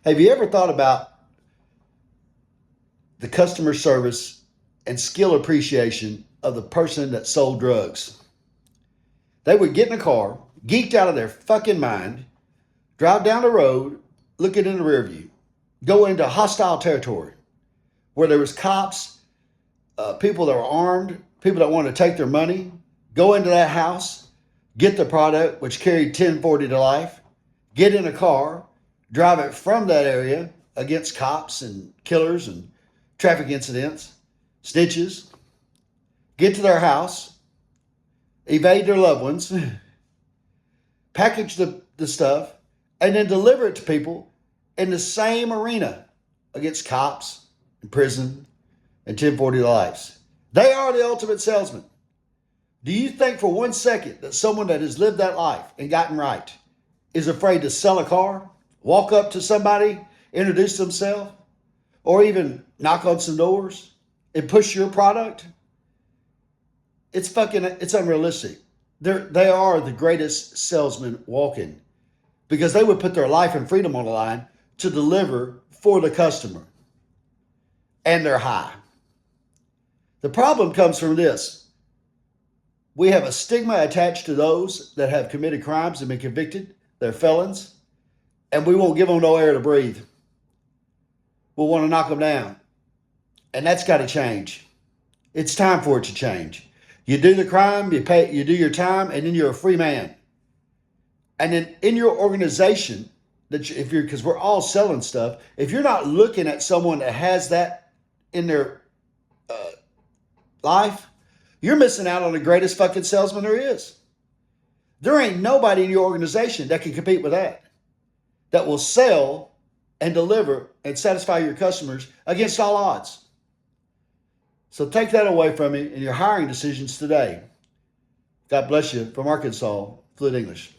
Have you ever thought about the customer service and skill appreciation of the person that sold drugs? They would get in a car, geeked out of their fucking mind, drive down the road, looking in the rear view, go into hostile territory where there was cops, people that were armed, people that wanted to take their money, go into that house, get the product, which carried 1040 to life, get in a car, drive it from that area against cops and killers and traffic incidents, snitches, get to their house, evade their loved ones, package the stuff, and then deliver it to people in the same arena against cops and prison and 1040 lives. They are the ultimate salesman. Do you think for 1 second that someone that has lived that life and gotten right is afraid to sell a car, walk up to somebody, introduce themselves, or even knock on some doors and push your product? It's unrealistic. They are the greatest salesmen walking because they would put their life and freedom on the line to deliver for the customer. And they're high. The problem comes from this. We have a stigma attached to those that have committed crimes and been convicted. They're felons. And we won't give them no air to breathe. We'll want to knock them down. And that's got to change. It's time for it to change. You do the crime, you do your time, and then you're a free man. And then in your organization, because we're all selling stuff, if you're not looking at someone that has that in their life, you're missing out on the greatest fucking salesman there is. There ain't nobody in your organization that can compete with that will sell and deliver and satisfy your customers against all odds. So take that away from me in your hiring decisions today. God bless you from Arkansas, Fluent English.